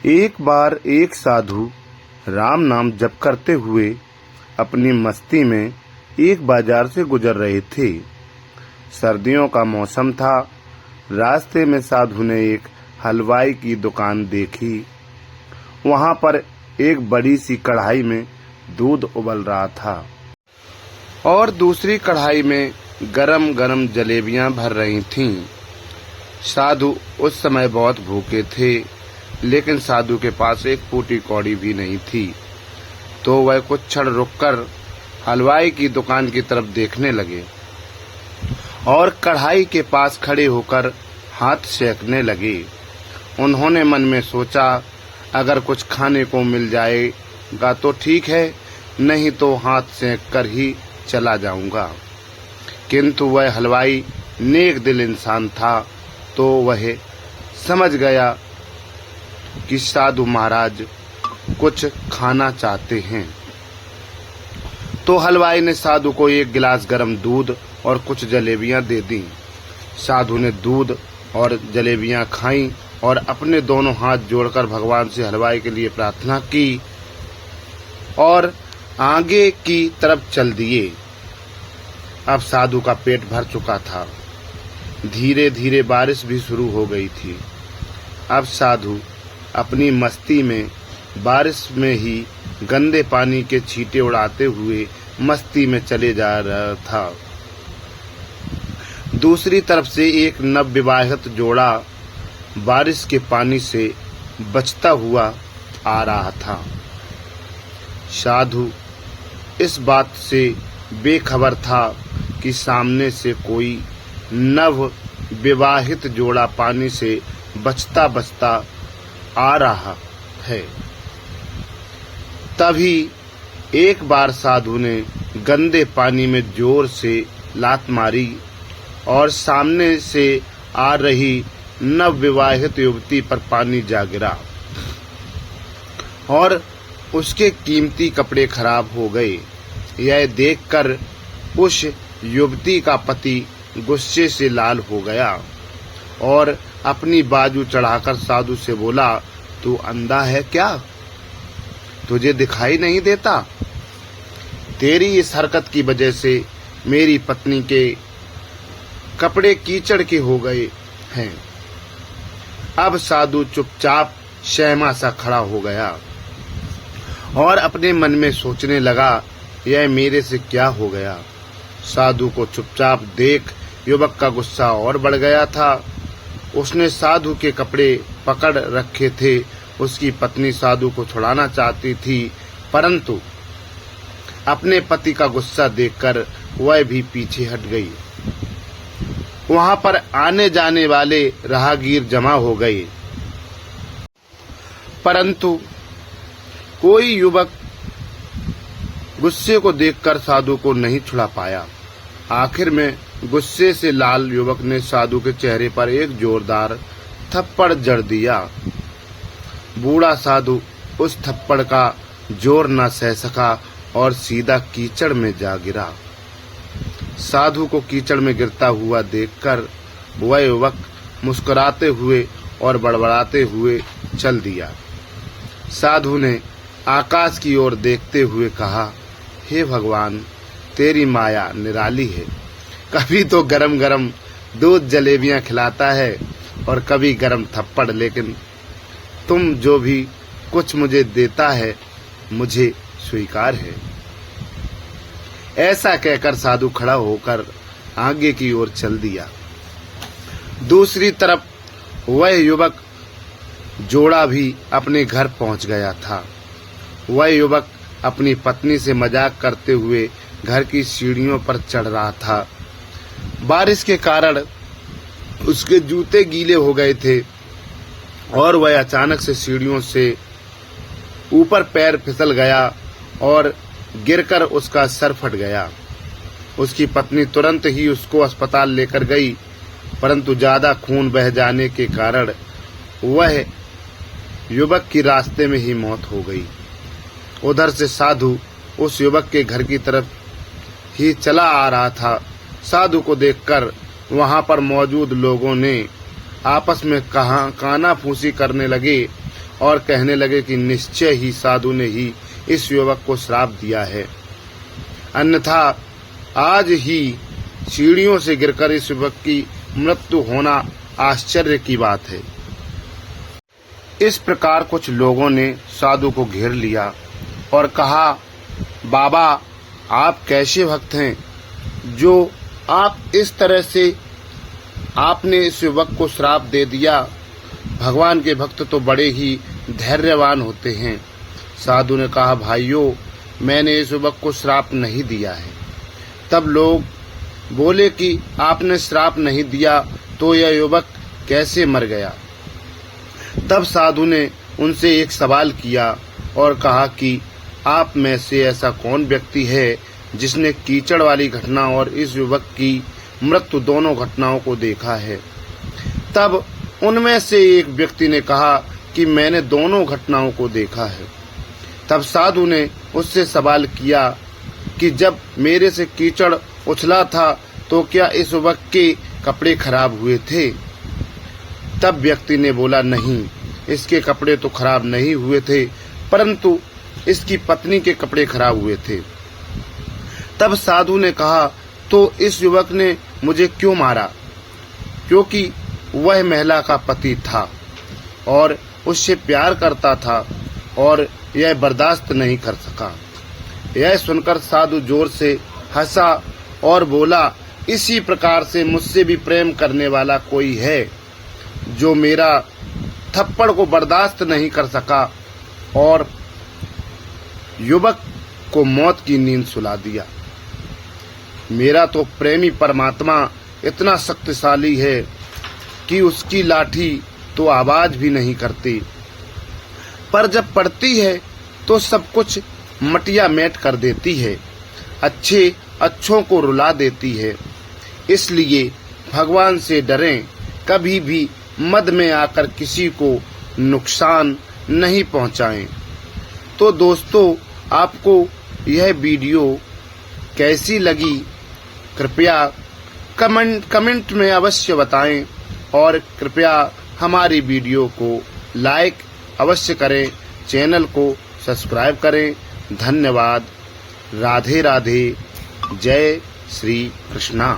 एक बार एक साधु राम नाम जप करते हुए अपनी मस्ती में एक बाजार से गुजर रहे थे। सर्दियों का मौसम था। रास्ते में साधु ने एक हलवाई की दुकान देखी। वहां पर एक बड़ी सी कढ़ाई में दूध उबल रहा था और दूसरी कढ़ाई में गरम गरम जलेबियां भर रही थीं। साधु उस समय बहुत भूखे थे, लेकिन साधु के पास एक फूटी कौड़ी भी नहीं थी। तो वह कुछ क्षण रुककर हलवाई की दुकान की तरफ देखने लगे और कढ़ाई के पास खड़े होकर हाथ सेकने लगे। उन्होंने मन में सोचा, अगर कुछ खाने को मिल जाएगा तो ठीक है, नहीं तो हाथ सेक कर ही चला जाऊंगा। किंतु वह हलवाई नेक दिल इंसान था, तो वह समझ गया कि साधु महाराज कुछ खाना चाहते हैं। तो हलवाई ने साधु को एक गिलास गर्म दूध और कुछ जलेबियां दे दी। साधु ने दूध और जलेबियां खाईं और अपने दोनों हाथ जोड़कर भगवान से हलवाई के लिए प्रार्थना की और आगे की तरफ चल दिए। अब साधु का पेट भर चुका था। धीरे धीरे बारिश भी शुरू हो गई थी। अब साधु अपनी मस्ती में बारिश में ही गंदे पानी के छींटे उड़ाते हुए मस्ती में चले जा रहा था। दूसरी तरफ से एक नवविवाहित जोड़ा बारिश के पानी से बचता हुआ आ रहा था। साधु इस बात से बेखबर था कि सामने से कोई नव विवाहित जोड़ा पानी से बचता बचता आ रहा है। तभी एक बार साधु ने गंदे पानी में जोर से लात मारी और सामने से आ रही नव विवाहित युवती पर पानी जा गिरा और उसके कीमती कपड़े खराब हो गए। यह देखकर उस युवती का पति गुस्से से लाल हो गया और अपनी बाजू चढ़ाकर साधु से बोला, तू अंधा है क्या? तुझे दिखाई नहीं देता? तेरी इस हरकत की वजह से मेरी पत्नी के कपड़े कीचड़ के हो गए हैं। अब साधु चुपचाप सहमा सा खड़ा हो गया और अपने मन में सोचने लगा, यह मेरे से क्या हो गया। साधु को चुपचाप देख युवक का गुस्सा और बढ़ गया था। उसने साधु के कपड़े पकड़ रखे थे। उसकी पत्नी साधु को छुड़ाना चाहती थी, परंतु अपने पति का गुस्सा देखकर वह भी पीछे हट गई। वहां पर आने जाने वाले राहगीर जमा हो गए, परंतु कोई युवक गुस्से को देखकर साधु को नहीं छुड़ा पाया। आखिर में गुस्से से लाल युवक ने साधु के चेहरे पर एक जोरदार थप्पड़ जड़ दिया। बूढ़ा साधु उस थप्पड़ का जोर न सह सका और सीधा कीचड़ में जा गिरा। साधु को कीचड़ में गिरता हुआ देखकर वह युवक मुस्कुराते हुए और बड़बड़ाते हुए चल दिया। साधु ने आकाश की ओर देखते हुए कहा, हे भगवान, तेरी माया निराली है। कभी तो गरम गरम दूध जलेबियां खिलाता है और कभी गरम थप्पड़, लेकिन तुम जो भी कुछ मुझे देता है मुझे स्वीकार है। ऐसा कहकर साधु खड़ा होकर आगे की ओर चल दिया। दूसरी तरफ वह युवक जोड़ा भी अपने घर पहुंच गया था। वह युवक अपनी पत्नी से मजाक करते हुए घर की सीढ़ियों पर चढ़ रहा था। बारिश के कारण उसके जूते गीले हो गए थे और वह अचानक से सीढ़ियों से ऊपर पैर फिसल गया और गिरकर उसका सर फट गया। उसकी पत्नी तुरंत ही उसको अस्पताल लेकर गई, परंतु ज्यादा खून बह जाने के कारण वह युवक की रास्ते में ही मौत हो गई। उधर से साधु उस युवक के घर की तरफ ही चला आ रहा था। साधु को देखकर वहां पर मौजूद लोगों ने आपस में कानाफूसी करने लगे और कहने लगे कि निश्चय ही साधु ने ही इस युवक को श्राप दिया है, अन्यथा आज ही सीढ़ियों से गिरकर इस युवक की मृत्यु होना आश्चर्य की बात है। इस प्रकार कुछ लोगों ने साधु को घेर लिया और कहा, बाबा आप कैसे भक्त हैं जो आप इस तरह से आपने इस युवक को श्राप दे दिया। भगवान के भक्त तो बड़े ही धैर्यवान होते हैं। साधु ने कहा, भाइयों मैंने इस युवक को श्राप नहीं दिया है। तब लोग बोले कि आपने श्राप नहीं दिया तो यह युवक कैसे मर गया। तब साधु ने उनसे एक सवाल किया और कहा कि आप में से ऐसा कौन व्यक्ति है जिसने कीचड़ वाली घटना और इस युवक की मृत्यु दोनों घटनाओं को देखा है। तब उनमें से एक व्यक्ति ने कहा कि मैंने दोनों घटनाओं को देखा है। तब साधु ने उससे सवाल किया कि जब मेरे से कीचड़ उछला था तो क्या इस युवक के कपड़े खराब हुए थे। तब व्यक्ति ने बोला, नहीं, इसके कपड़े तो खराब नहीं हुए थे, परंतु इसकी पत्नी के कपड़े खराब हुए थे। तब साधु ने कहा, तो इस युवक ने मुझे क्यों मारा? क्योंकि वह महिला का पति था और उससे प्यार करता था और यह बर्दाश्त नहीं कर सका। यह सुनकर साधु जोर से हंसा और बोला, इसी प्रकार से मुझसे भी प्रेम करने वाला कोई है जो मेरा थप्पड़ को बर्दाश्त नहीं कर सका और युवक को मौत की नींद सुला दिया। मेरा तो प्रेमी परमात्मा इतना शक्तिशाली है कि उसकी लाठी तो आवाज भी नहीं करती, पर जब पड़ती है तो सब कुछ मटिया मेट कर देती है, अच्छे अच्छों को रुला देती है। इसलिए भगवान से डरें, कभी भी मद में आकर किसी को नुकसान नहीं पहुंचाएं। तो दोस्तों, आपको यह वीडियो कैसी लगी कृपया कमेंट में अवश्य बताएं और कृपया हमारी वीडियो को लाइक अवश्य करें, चैनल को सब्सक्राइब करें। धन्यवाद। राधे राधे। जय श्री कृष्णा।